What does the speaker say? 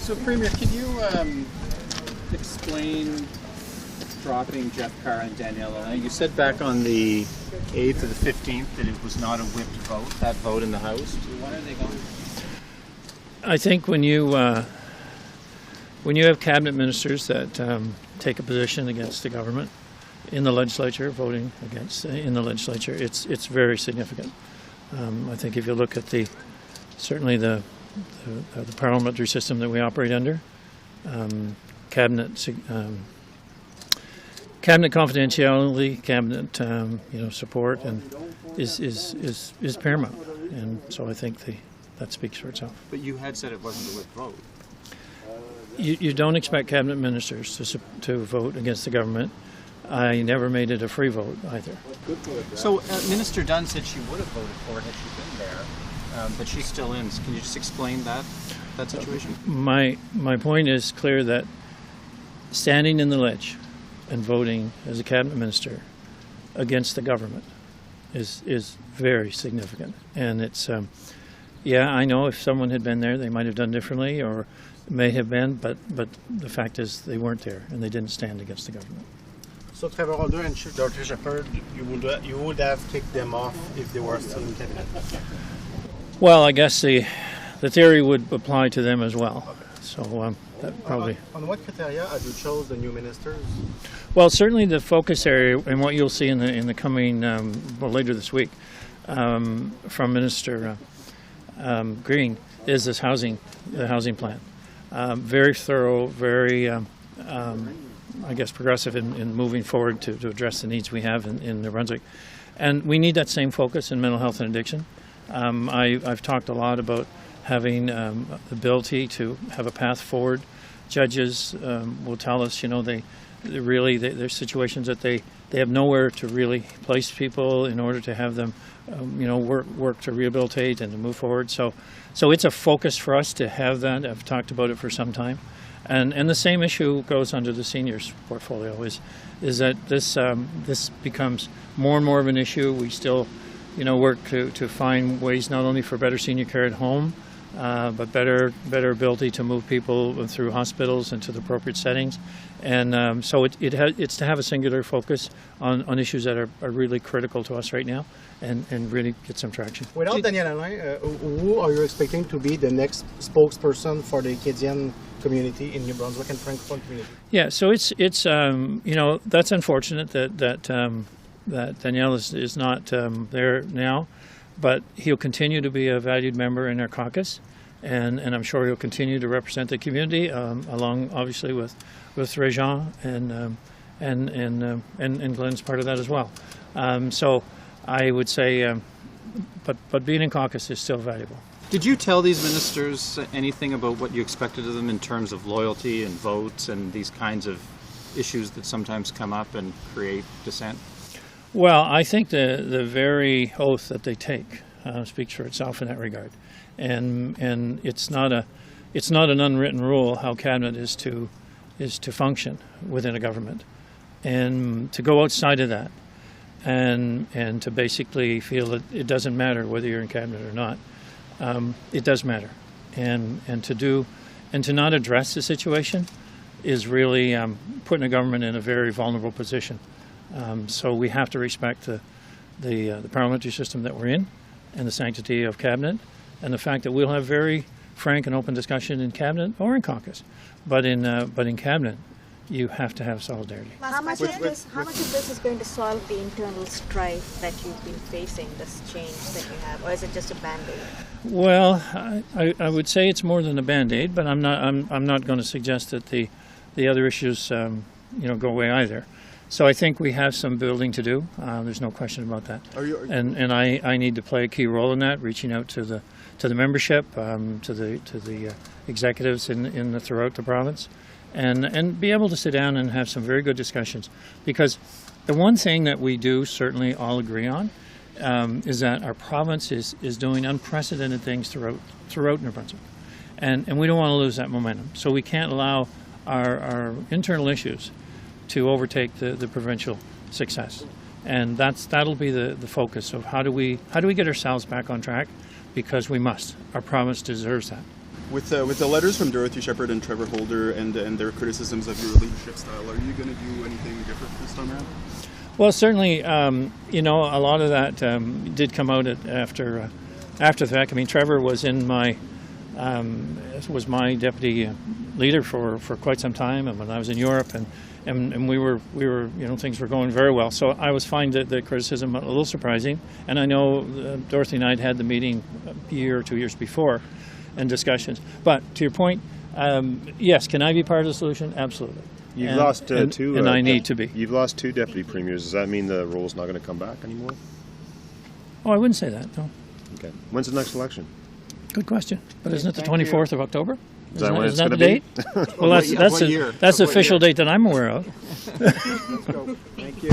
So, Premier, can you explain dropping Jeff Carr and Daniela? You said back on the 8th or the 15th that it was not a whipped vote, that vote in the House. When are they going? I think when you have cabinet ministers that take a position against the government in the legislature, voting against in the legislature, it's very significant. I think if you look at certainly the parliamentary system that we operate under, cabinet confidentiality, cabinet support, and is paramount, and so I think that speaks for itself. But you had said it wasn't a whipped vote. You don't expect cabinet ministers to vote against the government. I never made it a free vote either. So Minister Dunn said she would have voted for it had she been there, but she's still in. Can you just explain that situation? My point is clear that standing in the ledge and voting as a cabinet minister against the government is very significant. And it's, I know if someone had been there, they might have done differently or may have been, but the fact is they weren't there and they didn't stand against the government. So Trevor Alder and Dr. Shepherd, you would have kicked them off if they were still in cabinet? Well, I guess the theory would apply to them as well. Okay. So that probably. On what criteria have you chose the new ministers? Well, certainly the focus area, and what you'll see in the coming later this week from Minister Green is this housing plan. Very thorough, very progressive in moving forward to address the needs we have in New Brunswick, and we need that same focus in mental health and addiction. I've talked a lot about having the ability to have a path forward. Judges will tell us, there's situations that they have nowhere to really place people in order to have them, work to rehabilitate and to move forward. So it's a focus for us to have that. I've talked about it for some time, and the same issue goes under the seniors portfolio. Is that this becomes more and more of an issue. We still, work to find ways not only for better senior care at home, but better ability to move people through hospitals into the appropriate settings, and so it's to have a singular focus on issues that are really critical to us right now, and really get some traction. Without Daniel Alain, who are you expecting to be the next spokesperson for the Acadian community in New Brunswick and Francophone community? Yeah, so it's that's unfortunate that Daniel is not there now. But he'll continue to be a valued member in our caucus, and I'm sure he'll continue to represent the community, along obviously with Réjean and Glenn's part of that as well. So I would say, but being in caucus is still valuable. Did you tell these ministers anything about what you expected of them in terms of loyalty and votes and these kinds of issues that sometimes come up and create dissent? Well, I think the very oath that they take speaks for itself in that regard, and it's not an unwritten rule how cabinet is to function within a government, and to go outside of that, and to basically feel that it doesn't matter whether you're in cabinet or not, it does matter, and to not address the situation is really putting a government in a very vulnerable position. So we have to respect the parliamentary system that we're in, and the sanctity of cabinet, and the fact that we'll have very frank and open discussion in cabinet or in caucus, but in cabinet, you have to have solidarity. How much of this is going to solve the internal strife that you've been facing, this change that you have, or is it just a band-aid? Well, I would say it's more than a band-aid, but I'm not going to suggest that the other issues go away either. So I think we have some building to do. There's no question about that. And I need to play a key role in that, reaching out to the membership, to the executives throughout the province, and be able to sit down and have some very good discussions. Because the one thing that we do certainly all agree on is that our province is doing unprecedented things throughout New Brunswick, and we don't want to lose that momentum. So we can't allow our internal issues to overtake the provincial success, and that'll be the focus of how do we get ourselves back on track, because we must. Our province deserves that. With the letters from Dorothy Shepherd and Trevor Holder and their criticisms of your leadership style, are you going to do anything different this time around? Well, certainly, you know, a lot of that did come out after the fact. I mean, Trevor was was my deputy leader for quite some time, and when I was in Europe, and we were you know, things were going very well. So I was finding the criticism a little surprising, and I know Dorothy and I had the meeting a year or 2 years before, and discussions. But to your point, yes, can I be part of the solution? Absolutely. You've lost two, and I need to be. You've lost 2 deputy premiers. Does that mean the role's not going to come back anymore? Oh, I wouldn't say that. No. Okay. When's the next election? Good question. But isn't it the Thank you. 24th of October? Is that when it's Isn't going that to the be? date? Well, that's What year? the What official year? date that I'm aware of. Let's go. Thank you.